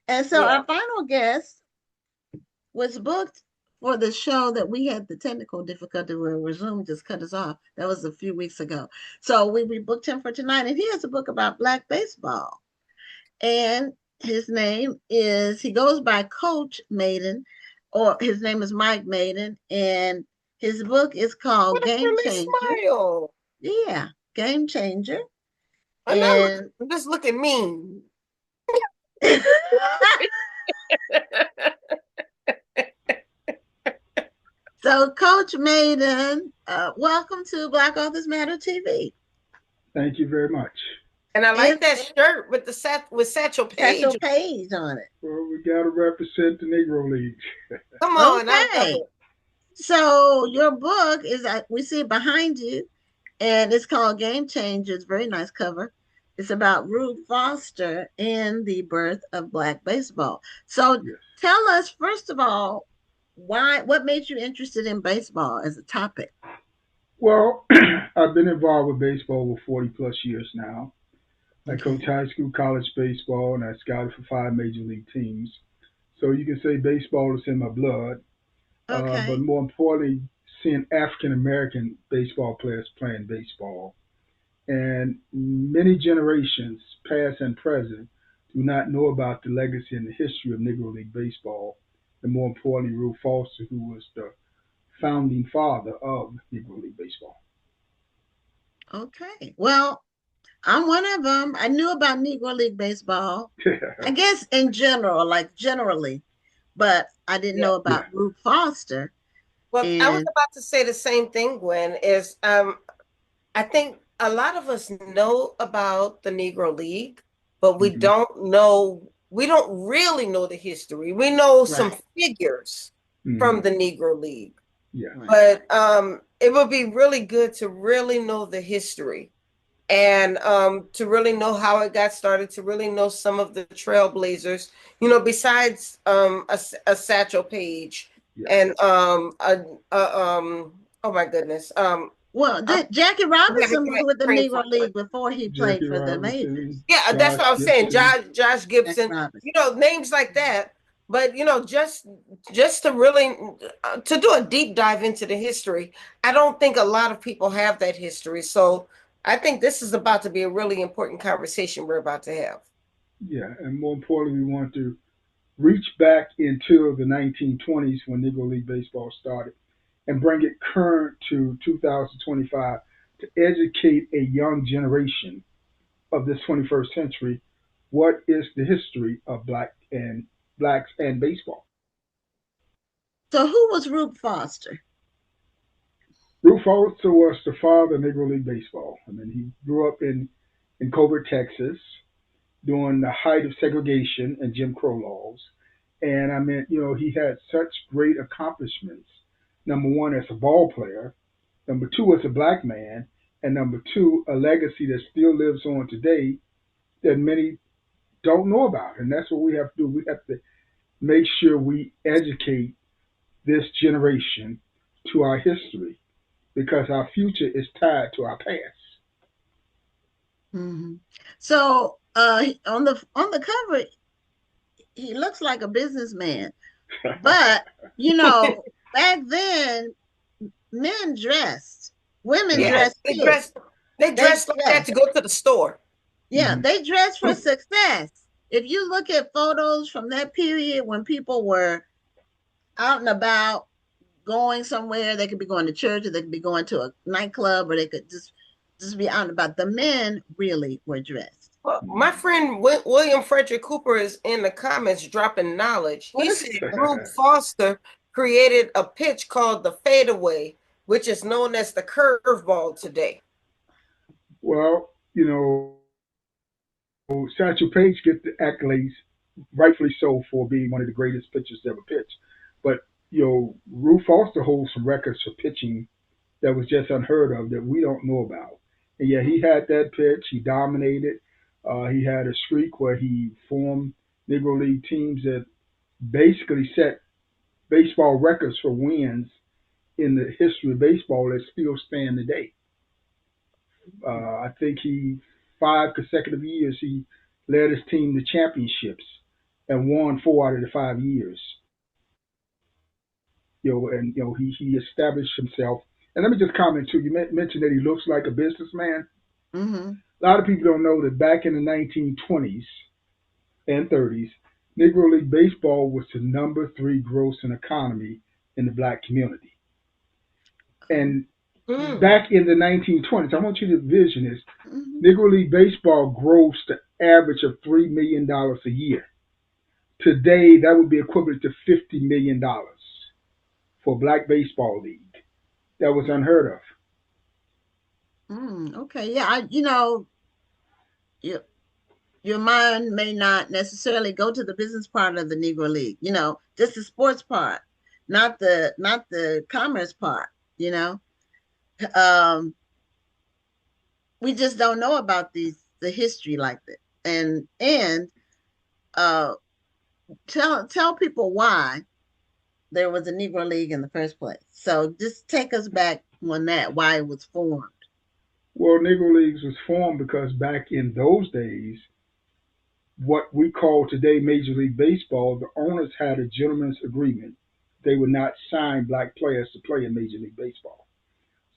And so Yeah. our final guest was booked for the show that we had the technical difficulty where Zoom just cut us off. That was a few weeks ago. So we booked him for tonight, and he has a book about black baseball. And his name is, he goes by Coach Mayden, or his name is Mike Mayden, and his book is called What a Game really Changer. smile. Yeah, Game Changer. And And I'm just looking mean. so, Coach Mayden, welcome to Black Authors Matter TV. Thank you very much. And I like And that shirt with with Satchel Satchel Paige. Paige on it. Well, we got to represent the Negro League. Come on, I love Okay. it. So, your book is, we see it behind you, and it's called Game Changer. It's a very nice cover. It's about Ruth Foster and the birth of black baseball. So, Yes. tell us, first of all, what made you interested in baseball as a topic? Well, I've been involved with baseball over 40 plus years now. I coach Okay. high school, college baseball, and I scouted for 5 major league teams. So you can say baseball is in my blood. But Okay. more importantly, seeing African American baseball players playing baseball. And many generations, past and present, do not know about the legacy and the history of Negro League baseball. And more importantly, Ruth Foster, who was the founding father of Negro League baseball. Okay. Well, I'm one of them. I knew about Negro League baseball, I guess in general, like generally, but I didn't Yeah. know Yeah. about Ruth Foster. Well, I was And about to say the same thing, Gwen, is I think a lot of us know about the Negro League, but Hmm. we don't really know the history. We know some right, figures from Hmm. the Negro League, Yeah. right. but it would be really good to really know the history and to really know how it got started, to really know some of the trailblazers, besides a Satchel Paige Yeah. and a oh my goodness, Well, I'm Jackie having Robinson was with the brain Negro fart. League before he played Jackie for the Maiden. Robinson, Yeah, that's Josh what I'm saying. Gibson. Josh Jackie Gibson, Robinson. names like that. But just to really to do a deep dive into the history, I don't think a lot of people have that history. So I think this is about to be a really important conversation we're about to have. Yeah. And more importantly, we want to reach back into the 1920s when Negro League baseball started and bring it current to 2025 to educate a young generation of this 21st century what is the history of blacks and baseball. So who was Ruth Foster? Ruth Foster was the father of Negro League baseball. I mean, he grew up in Colbert, Texas, during the height of segregation and Jim Crow laws. And I mean, he had such great accomplishments. Number one, as a ball player. Number two, as a black man. And number two, a legacy that still lives on today that many don't know about. And that's what we have to do. We have to make sure we educate this generation to our history because our future is tied to our past. Hmm. So on the cover, he looks like a businessman. But you know, back then, men dressed, women Yeah, dressed too. they They dressed like that to dressed. go to the store. Yeah, Hmm. they dressed for success. If you look at photos from that period when people were out and about, going somewhere, they could be going to church, or they could be going to a nightclub, or they could just be out and about. The men really were dressed. Well, my friend William Frederick Cooper is in the comments dropping knowledge. He What is said Rube Foster created a pitch called the fadeaway, which is known as the curveball today. Well, Satchel Paige gets the accolades, rightfully so, for being one of the greatest pitchers to ever pitch. But Ruth Foster holds some records for pitching that was just unheard of that we don't know about. And yeah, he had that pitch. He dominated. He had a streak where he formed Negro League teams that basically set baseball records for wins in the history of baseball that still stand today. I think 5 consecutive years he led his team to championships and won 4 out of the 5 years. He established himself. And let me just comment too. You mentioned that he looks like a businessman. Mm-hmm. A lot of people don't know that back in the 1920s and 30s, Negro League Baseball was the number three grossing economy in the black community. And Mm. back in the 1920s, I want you to vision this. Mm-hmm. Negro League Baseball grossed an average of $3 million a year. Today, that would be equivalent to $50 million for a black baseball league. That was unheard of. Okay. Yeah. Your your mind may not necessarily go to the business part of the Negro League. Just the sports part, not the commerce part. You know, um, we just don't know about the history like that, and uh, tell people why there was a Negro League in the first place. So just take us back on that, why it was formed. Well, Negro Leagues was formed because back in those days, what we call today Major League Baseball, the owners had a gentleman's agreement. They would not sign black players to play in Major League Baseball.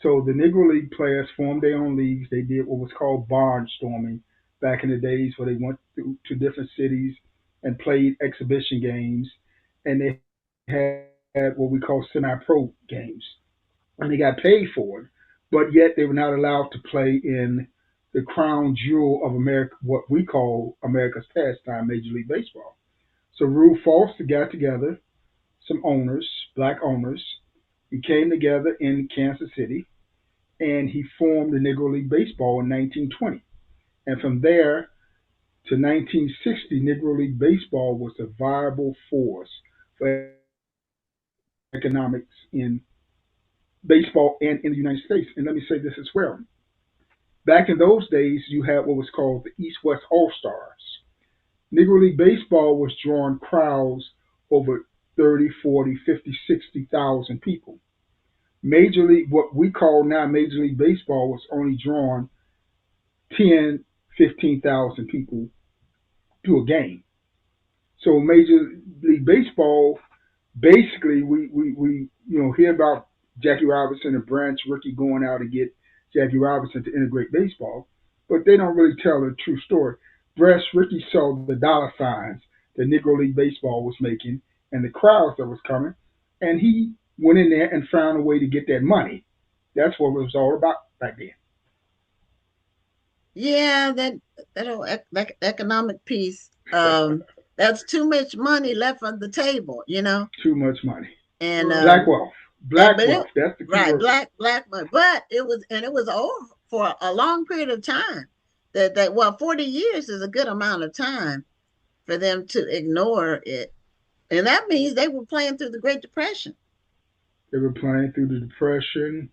So the Negro League players formed their own leagues. They did what was called barnstorming back in the days where they went to different cities and played exhibition games. And they had what we call semi-pro games. And they got paid for it. But yet they were not allowed to play in the crown jewel of America, what we call America's pastime, Major League Baseball. So Rube Foster got together some owners, black owners. He came together in Kansas City and he formed the Negro League Baseball in 1920. And from there to 1960, Negro League Baseball was a viable force for economics in baseball and in the United States. And let me say this as well. Back in those days, you had what was called the East West All Stars. Negro League Baseball was drawing crowds over 30, 40, 50, 60,000 people. Major League, what we call now Major League Baseball, was only drawing 10, 15,000 people to a game. So Major League Baseball, basically, we hear about Jackie Robinson and Branch Rickey going out and get Jackie Robinson to integrate baseball, but they don't really tell the true story. Branch Rickey saw the dollar signs that Negro League Baseball was making and the crowds that was coming, and he went in there and found a way to get that money. That's what it was all about back then. Yeah, that whole economic piece. That's too much money left on the table. Too much money. And Black wealth. and Black but it wealth. That's the key right, word. black money. But it was over for a long period of time. Well, 40 years is a good amount of time for them to ignore it. And that means they were playing through the Great Depression. They were playing through the Depression.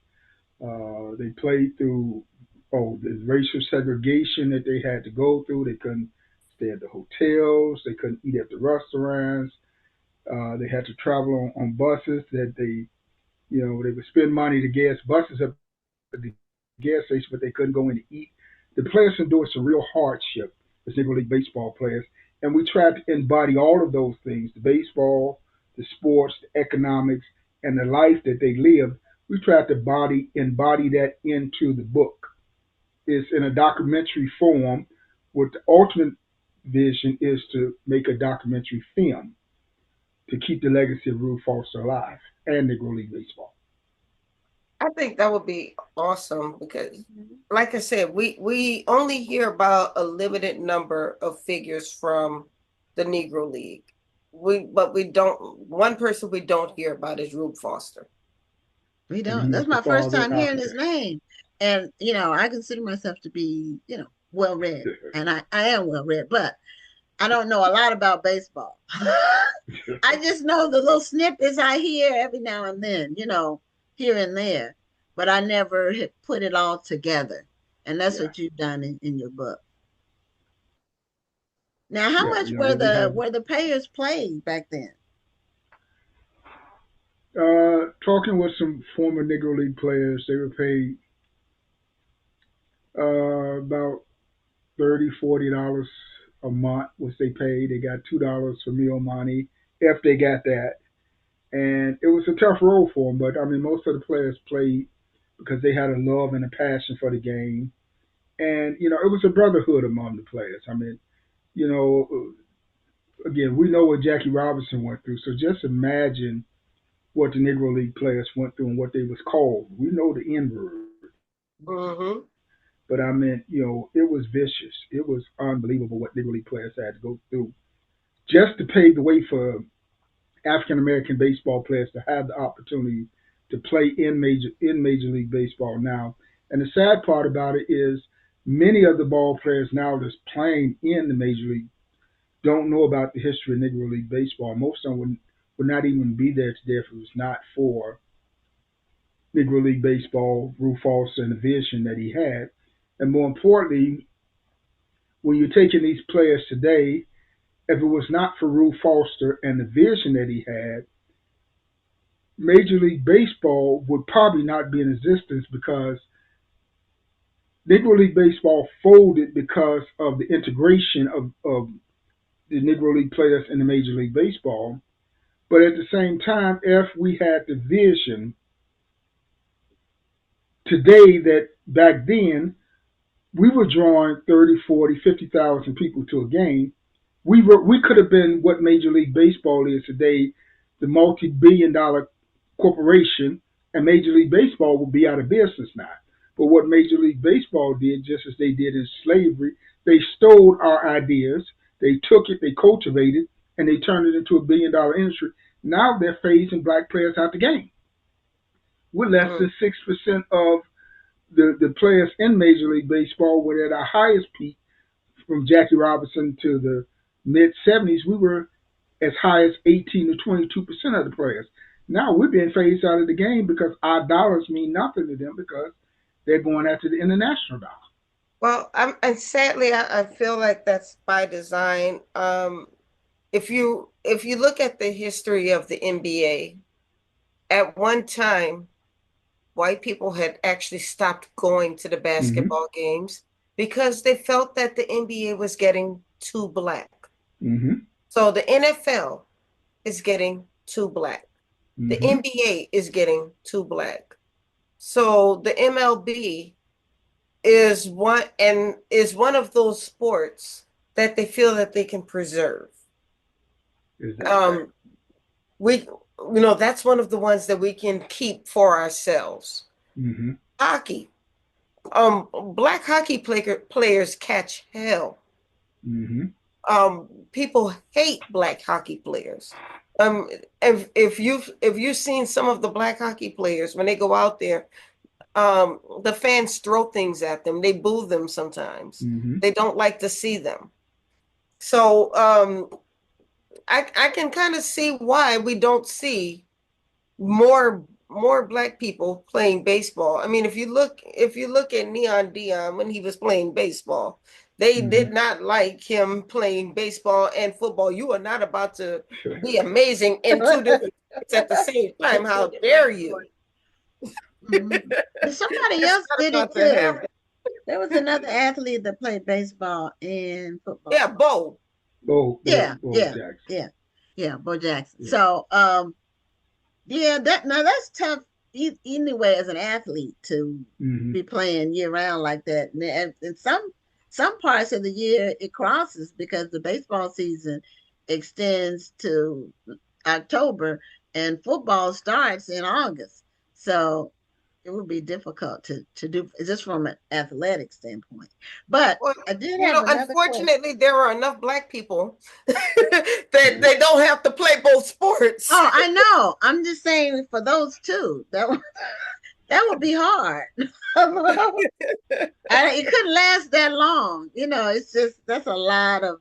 They played through the racial segregation that they had to go through. They couldn't stay at the hotels. They couldn't eat at the restaurants. They had to travel on buses that they would spend money to gas buses up at the gas station, but they couldn't go in to eat. The players endured some real hardship as Negro League Baseball players, and we tried to embody all of those things: the baseball, the sports, the economics, and the life that they lived. We tried to embody that into the book. It's in a documentary form. What the ultimate vision is to make a documentary film to keep the legacy of Rube Foster alive and Negro League Baseball. I think that would be awesome because, like I said, we only hear about a limited number of figures from the Negro League. But we don't. One person we don't hear about is Rube Foster. We And don't. he was That's the my first father time hearing his architect. name. And, I consider myself to be, well read. And I am well read, but I don't know a lot about baseball. I just know the little snippets I hear every now and then, here and there. But I never had put it all together. And that's Yeah, what you've done in your book. Now, how yeah. much They have were the payers paid back then? talking with some former Negro League players. They were paid about $30, $40 a month, which they paid. They got $2 for meal money if they got that. And it was a tough road for them, but I mean, most of the players played because they had a love and a passion for the game. And, it was a brotherhood among the players. I mean, you know, again, we know what Jackie Robinson went through. So just imagine what the Negro League players went through and what they was called. We know the N word. Mm-hmm. But I mean, it was vicious. It was unbelievable what Negro League players had to go through just to pave the way for African American baseball players to have the opportunity to play in Major League Baseball now. And the sad part about it is many of the ball players now that's playing in the Major League don't know about the history of Negro League Baseball. Most of them would not even be there today if it was not for Negro League Baseball, Rue Foster, and the vision that he had. And more importantly, when you're taking these players today, if it was not for Rue Foster and the vision that he had, Major League Baseball would probably not be in existence because Negro League Baseball folded because of the integration of the Negro League players in the Major League Baseball. But at the same time, if we had the vision today that back then we were drawing 30, 40, 50,000 people to a game, we could have been what Major League Baseball is today, the multi-billion-dollar corporation, and Major League Baseball would be out of business now. But what Major League Baseball did, just as they did in slavery, they stole our ideas, they took it, they cultivated, and they turned it into a billion-dollar industry. Now they're phasing black players out the game. We're less than 6% of the players in Major League Baseball were at our highest peak from Jackie Robinson to the mid 70s. We were as high as 18 to 22% of the players. Now we're being phased out of the game because our dollars mean nothing to them because they're going after the international dollar. Well, and sadly, I feel like that's by design. If you look at the history of the NBA, at one time, white people had actually stopped going to the Mm-hmm. basketball games because they felt that the NBA was getting too black. Mm-hmm. So the NFL is getting too black. The Mm-hmm. NBA is getting too black. So the MLB is one of those sports that they feel that they can preserve. Exactly. We that's one of the ones that we can keep for ourselves. Mm-hmm. Hockey. Black hockey players catch hell. Mm-hmm. People hate black hockey players. Um, if you've seen some of the black hockey players when they go out there, the fans throw things at them. They boo them sometimes. Mm-hmm. They don't like to see them. So I can kind of see why we don't see more black people playing baseball. I mean, if you look at Neon Dion when he was playing baseball, they Mm-hmm. did not like him playing baseball and football. You are not about to be amazing in two different sports at the same time. How dare you? Mhm. And somebody It's else not did it about to too. happen. There was another athlete that played baseball and Yeah, football. Bo. Yeah, Bo yeah, Jackson. yeah, yeah, Bo Jackson. Yeah. So, yeah, that's tough anyway as an athlete to Mm-hmm. be playing year round like that. And in some parts of the year it crosses because the baseball season extends to October and football starts in August. So it would be difficult to do just from an athletic standpoint. But Well, I did have another question. unfortunately, there are enough black people that they don't have to play both sports. Oh, I know. I'm just saying for those two, that would be hard. It couldn't last that long. It's just that's a lot of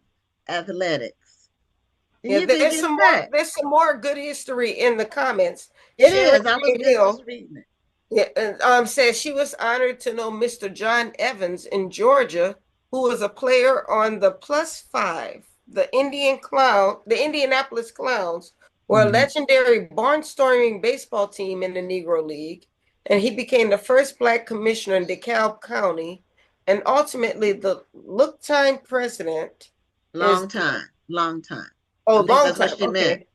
athletics. And Yeah, you can there's get some more. hurt. There's some more good history in the comments. It Sharon is. I was J. just Hill, reading it. yeah, says she was honored to know Mr. John Evans in Georgia, who was a player on the Plus Five. The Indianapolis Clowns were a Mm-hmm. legendary barnstorming baseball team in the Negro League, and he became the first black commissioner in DeKalb County, and ultimately the look-time president is Long time. Long time. oh I think long that's what time. she meant. Okay.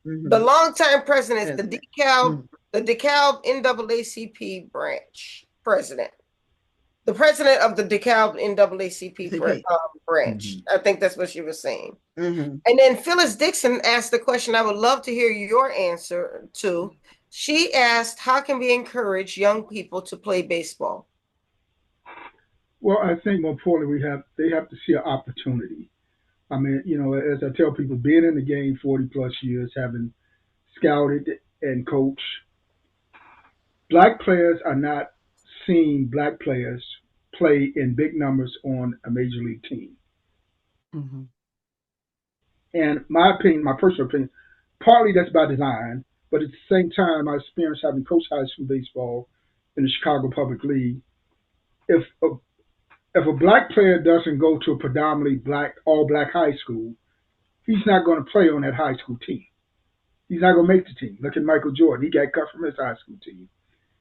The Hmm. longtime president is President. the DeKalb NAACP branch president. The president of the DeKalb NAACP CP. branch. Mhm. I think that's what she was saying. Hmm. And then Phyllis Dixon asked the question I would love to hear your answer to. She asked, how can we encourage young people to play baseball? Well, I think more importantly, they have to see an opportunity. I mean, as I tell people, being in the game 40 plus years, having scouted and coached, black players are not seeing black players play in big numbers on a major league team. Hmm. And my opinion, my personal opinion, partly that's by design, but at the same time, my experience having coached high school baseball in the Chicago Public League, if a, if a black player doesn't go to a predominantly all black high school, he's not going to play on that high school team. He's not going to make the team. Look at Michael Jordan. He got cut from his high school team.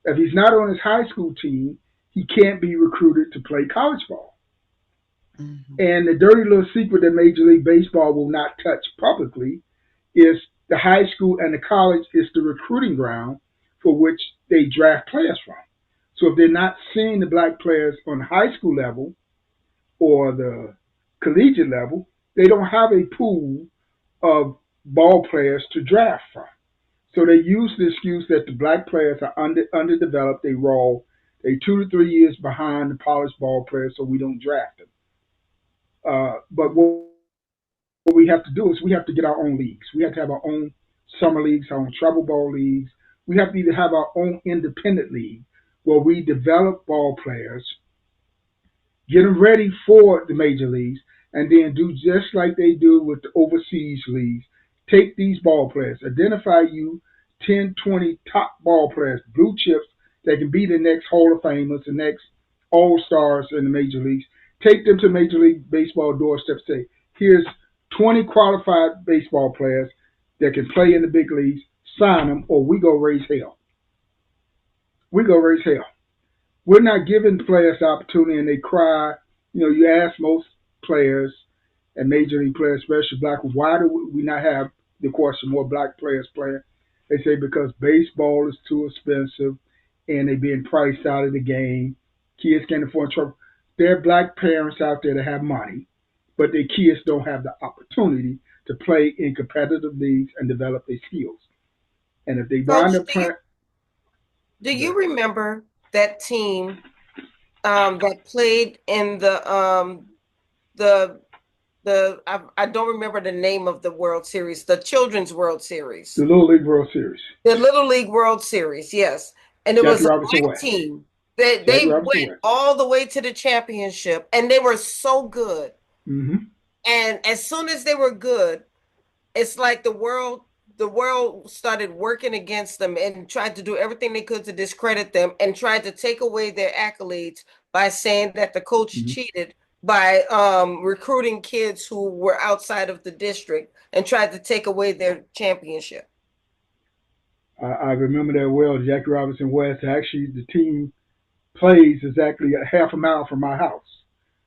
If he's not on his high school team, he can't be recruited to play college ball. Hmm. And the dirty little secret that Major League Baseball will not touch publicly is the high school and the college is the recruiting ground for which they draft players from. So if they're not seeing the black players on the high school level or the collegiate level, they don't have a pool of ball players to draft from. So they use the excuse that the black players are underdeveloped, they raw, they 2 to 3 years behind the polished ball players, so we don't draft them. But what we have to do is we have to get our own leagues. We have to have our own summer leagues, our own travel ball leagues. We have to either have our own independent league where we develop ball players, get them ready for the major leagues, and then do just like they do with the overseas leagues. Take these ball players, identify you 10, 20 top ball players, blue chips that can be the next Hall of Famers, the next All Stars in the major leagues. Take them to Major League Baseball doorstep. Say, here's 20 qualified baseball players that can play in the big leagues. Sign them, or we go raise hell. We go raise hell. We're not giving players the opportunity, and they cry. You ask most players and major league players, especially black, why do we not have the question more black players playing? They say because baseball is too expensive and they're being priced out of the game. Kids can't afford trouble. There are black parents out there that have money, but their kids don't have the opportunity to play in competitive leagues and develop their skills. And if they wind Coach, up playing, do you remember that team that played in the I don't remember the name of the World Series, the Children's World the Series, Little League World Series, the Little League World Series, yes. And it Jackie was a Robinson black West. team that Jackie they Robinson went West. all the way to the championship, and they were so good. Mm-hmm. And as soon as they were good, it's like the world started working against them and tried to do everything they could to discredit them and tried to take away their accolades by saying that the coach Mm-hmm. cheated by recruiting kids who were outside of the district and tried to take away their championship. I remember that well. Jackie Robinson West. Actually, the team plays exactly a half a mile from my house.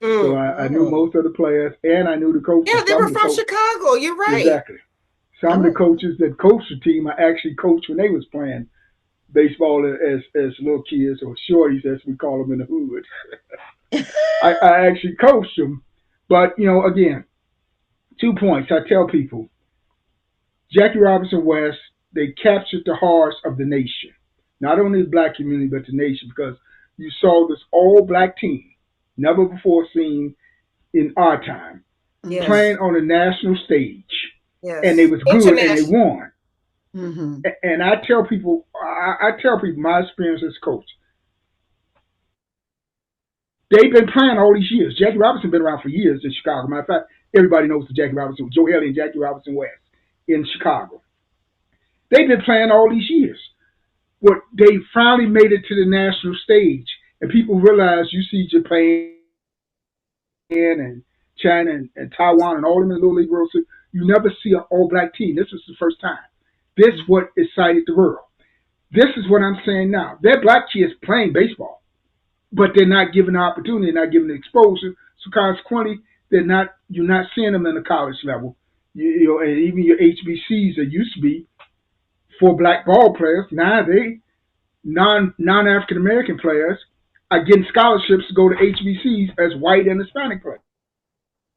So Mm. I knew Oh. most of the players, and I knew the coaches. Yeah, they Some were of the from coaches, Chicago. You're right. exactly. Some of the Oh. coaches that coached the team, I actually coached when they was playing baseball as little kids or shorties, as we call them in the hood. I actually coached them, but again, 2 points. I tell people, Jackie Robinson West, they captured the hearts of the nation, not only the black community but the nation, because you saw this all black team, never before seen in our time, Hmm. Yes. playing on a national stage, and they Yes. was good and they International. won. Hmm. And I tell people my experience as a coach. They've been playing all these years. Jackie Robinson been around for years in Chicago. Matter of fact, everybody knows the Jackie Robinson, Joe Haley and Jackie Robinson West in Chicago. They've been playing all these years. What they finally made it to the national stage, and people realize you see Japan and China and Taiwan and all of them in the Little League World Series. You never see an all black team. This was the first time. This what excited the world. This is what I'm saying now. They're black kids playing baseball, but they're not given the opportunity, not given the exposure. So consequently, You're not seeing them in the college level. And even your HBCs that used to be for black ball players, now they non African American players are getting scholarships to go to HBCs as white and Hispanic players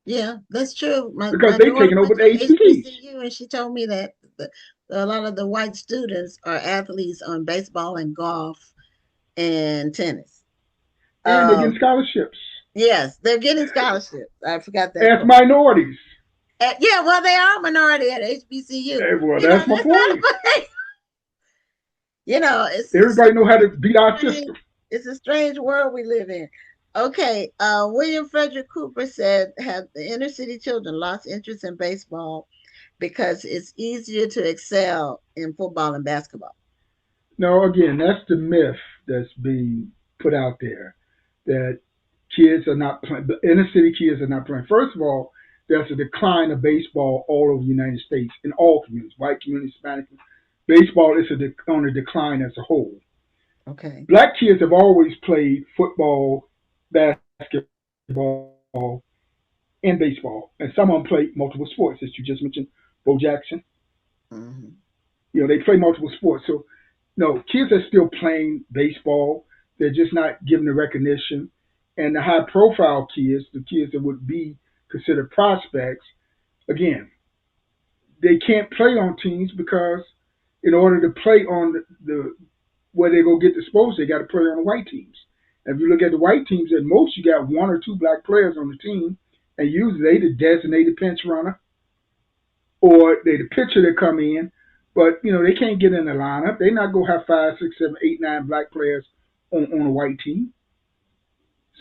Yeah, that's true. because My they've daughter taken over went the to HBCs. HBCU and she told me that a lot of the white students are athletes on baseball and golf and tennis. And they're getting Um, scholarships yes, they're getting scholarships. I forgot that as part. minorities. Yeah, well, they are a minority at HBCU. Well, that's my That's not a point. thing. It's Everybody know how to beat our strange. system. It's a strange world we live in. Okay, William Frederick Cooper said, "Have the inner city children lost interest in baseball because it's easier to excel in football and basketball?" No, again, that's the myth that's being put out there that kids are not playing. The inner city kids are not playing. First of all, there's a decline of baseball all over the United States in all communities, white communities, Hispanic. Baseball is on a decline as a whole. Okay. Black kids have always played football, basketball, and baseball, and some of them play multiple sports, as you just mentioned. Bo Jackson, Hmm. they play multiple sports. So, no, kids are still playing baseball. They're just not given the recognition. And the high-profile kids, the kids that would be considered prospects, again, they can't play on teams because in order to play on the where they go get disposed, they got to play on the white teams. And if you look at the white teams, at most you got one or two black players on the team, and usually they the designated pinch runner or they the pitcher that come in. But they can't get in the lineup. They not go have 5, 6, 7, 8, 9 black players on a white team.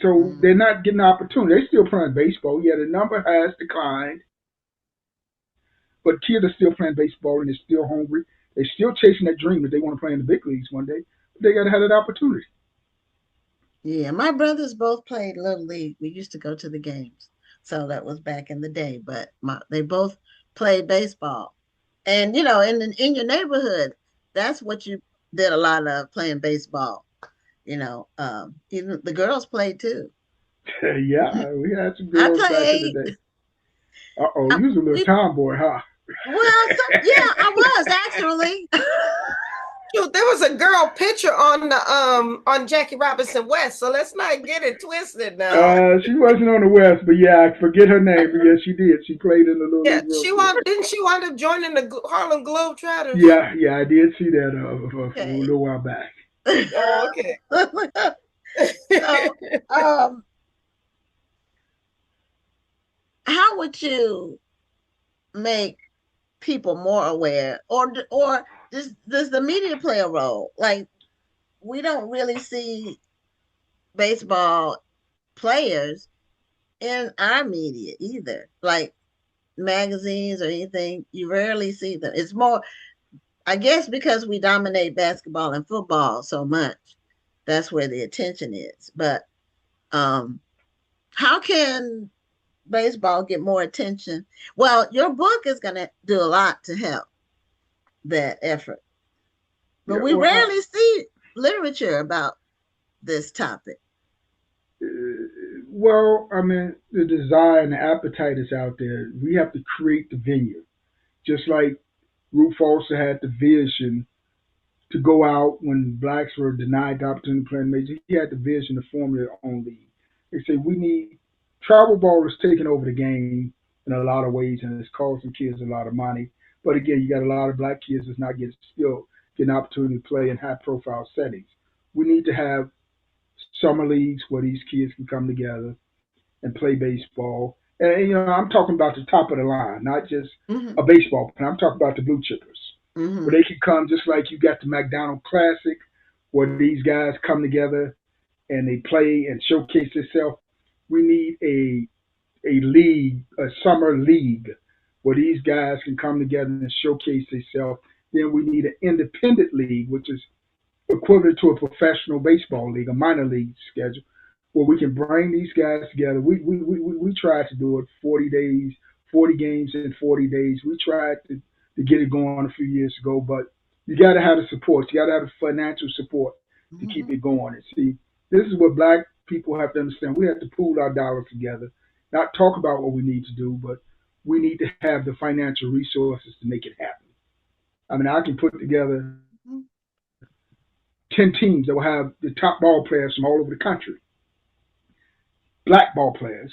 So they're Hmm. not getting the opportunity. They still playing baseball. Yeah, the number has declined, but kids are still playing baseball and they're still hungry. They're still chasing that dream that they want to play in the big leagues one day. But they got to have that opportunity. Yeah, my brothers both played little league. We used to go to the games, so that was back in the day. But they both played baseball, and in your neighborhood, that's what you did a lot of, playing baseball. Even the girls played too. Yeah, we had some I girls back in the played. day. You was a little We tomboy, huh? well, yeah, I was actually. Shoot, there was a girl picture on the on Jackie Robinson West, so let's not get it twisted now. She wasn't on the West, but yeah, I forget her name. But yeah, she did. She played in the Little Yeah, League World Series. didn't she wind up joining the Harlem Globetrotters? Yeah, yeah, I did see that a Okay. little while back. Oh, okay. So, um, how would you make people more aware, or does the media play a role? Like, we don't really see baseball players in our media either, like magazines or anything. You rarely see them. It's more, I guess, because we dominate basketball and football so much. That's where the attention is. But um, how can baseball get more attention? Well, your book is going to do a lot to help that effort, but Yeah, we rarely see literature about this topic. I mean, the desire and the appetite is out there. We have to create the venue, just like Ruth Foster had the vision to go out when blacks were denied the opportunity to play in major. He had the vision to form their own league. They say we need travel ball is taking over the game in a lot of ways, and it's costing kids a lot of money. But again, you got a lot of black kids that's not getting an opportunity to play in high profile settings. We need to have summer leagues where these kids can come together and play baseball. And I'm talking about the top of the line, not just Mm-hmm. a baseball player. I'm talking about the blue chippers, where Mm-hmm. they can come just like you got the McDonald Classic, where these guys come together and they play and showcase themselves. We need a league, a summer league, where these guys can come together and showcase themselves. Then we need an independent league, which is equivalent to a professional baseball league, a minor league schedule, where we can bring these guys together. We tried to do it 40 days, 40 games in 40 days. We tried to get it going a few years ago, but you got to have the support. You got to have the financial support to keep Mm-hmm. it going. And see, this is what black people have to understand. We have to pool our dollars together not talk about what we need to do, but we need to have the financial resources to make it happen. I mean, I can put together Mhm. 10 teams that will have the top ball players from all over the country, black ball players,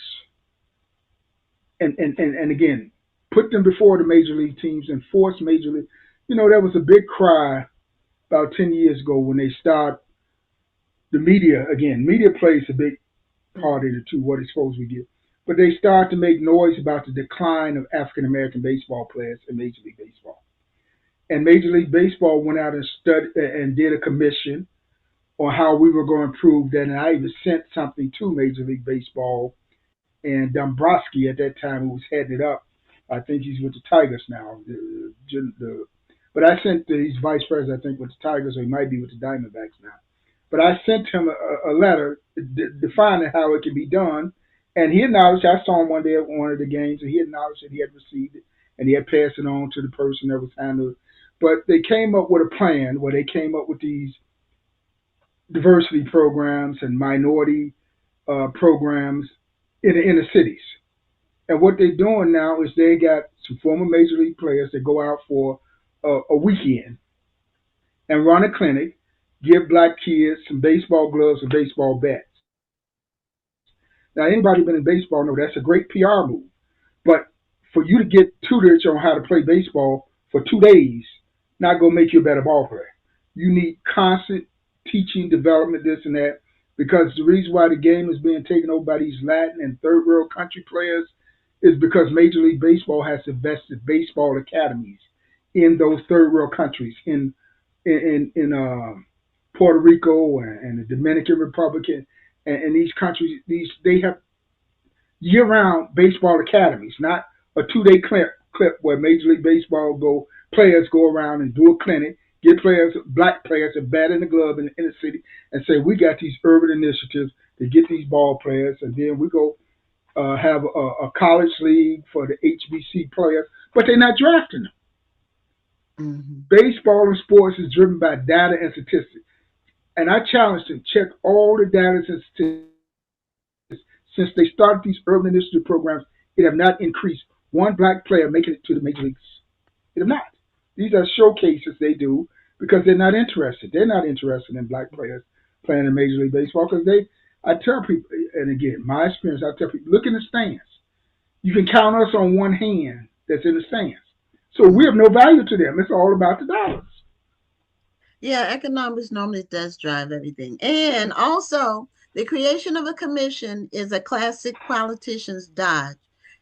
and again, put them before the major league teams and force major league. You know, there was a big cry about 10 years ago when they start the media again. Media plays a big part Mhm. in it too, what exposure we get. But they start to make noise about the decline of African American baseball players in Major League Baseball. And Major League Baseball went out and studied and did a commission on how we were going to improve that. And I even sent something to Major League Baseball and Dombrowski at that time, who was heading it up. I think he's with the Tigers now. But I sent he's vice president, I think, with the Tigers, or he might be with the Diamondbacks now. But I sent him a letter defining how it can be done, and he acknowledged. I saw him one day at one of the games, and he acknowledged that he had received it, and he had passed it on to the person that was handling it. But they came up with a plan where they came up with these diversity programs and minority programs in the inner cities. And what they're doing now is they got some former major league players that go out for a weekend and run a clinic, give black kids some baseball gloves and baseball bats. Now, anybody been in baseball know that's a great PR move. But for you to get tutorage on how to play baseball for 2 days, not gonna make you a better ball player. You need constant teaching, development, this and that, because the reason why the game is being taken over by these Latin and third world country players is because Major League Baseball has invested baseball academies in those third world countries, in Puerto Rico and the Dominican Republic, and these countries. These they have year-round baseball academies, not a 2 day clip where Major League Baseball players go around and do a clinic, get players, black players, a bat in the glove in the inner city, and say we got these urban initiatives to get these ball players, and then we go have a college league for the HBC players, but they're not drafting them. Mhm. Baseball and sports is driven by data and statistics, and I challenge them check all the data and statistics. Since they started these urban initiative programs, it have not increased one black player making it to the major leagues. It have not. These are showcases they do because they're not interested. They're not interested in black players playing in Major League Baseball because I tell people, and again, my experience, I tell people, look in the stands. You can count us on one hand that's in the stands. So we have Mhm. no value to them. It's all about the dollars. Yeah, economics normally does drive everything. And also, the creation of a commission is a classic politician's dodge.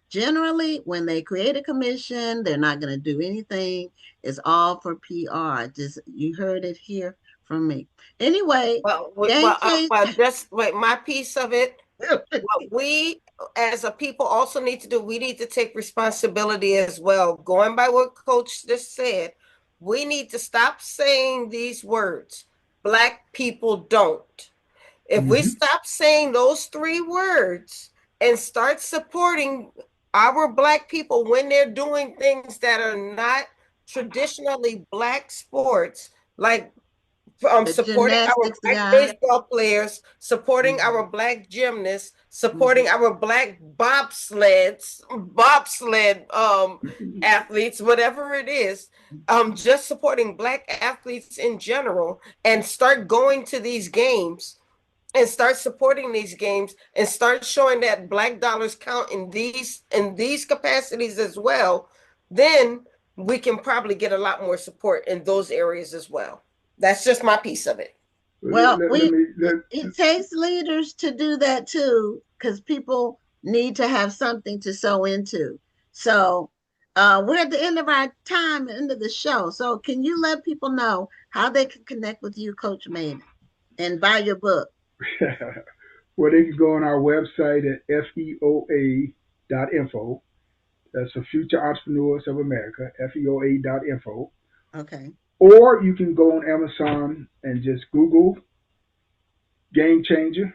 Generally, when they create a commission, they're not going to do anything. It's all for PR. Just you heard it here from me. Anyway, game change. Just wait. My piece of it, what we as a people also need to do, we need to take responsibility as well. Going by what Coach just said, we need to stop saying these words. Black people don't. If we Mm-hmm. stop saying those three words and start supporting our black people when they're doing things that are not traditionally black sports, like The supporting our gymnastics black guy. baseball players, supporting our Mhm. black gymnasts, Mhm. supporting our black bobsled athletes, whatever it is, just supporting black athletes in general, and start going to these games and start supporting these games and start showing that black dollars count in these capacities as well, then we can probably get a lot more support in those areas as well. That's just my piece of it. Well, Let me it takes leaders to do that too, because people need to have something to sow into. So we're at the end of our time, end of the show. So can you let people know how they can connect with you, Coach Mayden, and buy your book? well, they can go on our website at feoa.info. That's for Future Entrepreneurs of America, feoa.info. Okay. Or you can go on Amazon and just Google Game Changer,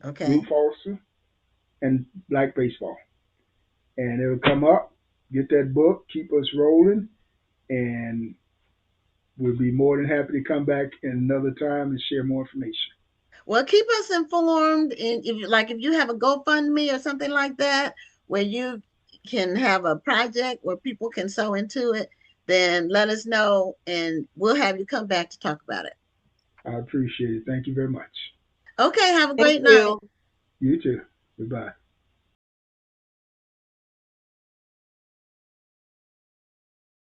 Drew Okay. Foster, and Black Baseball. And it'll come up. Get that book, keep us rolling, and we'll be more than happy to come back in another time and share more information. Well, keep us informed, and if you have a GoFundMe or something like that, where you can have a project where people can sew into it, then let us know, and we'll have you come back to talk about it. I appreciate it. Thank you very much. Okay, have a Thank great night. you. You too. Goodbye.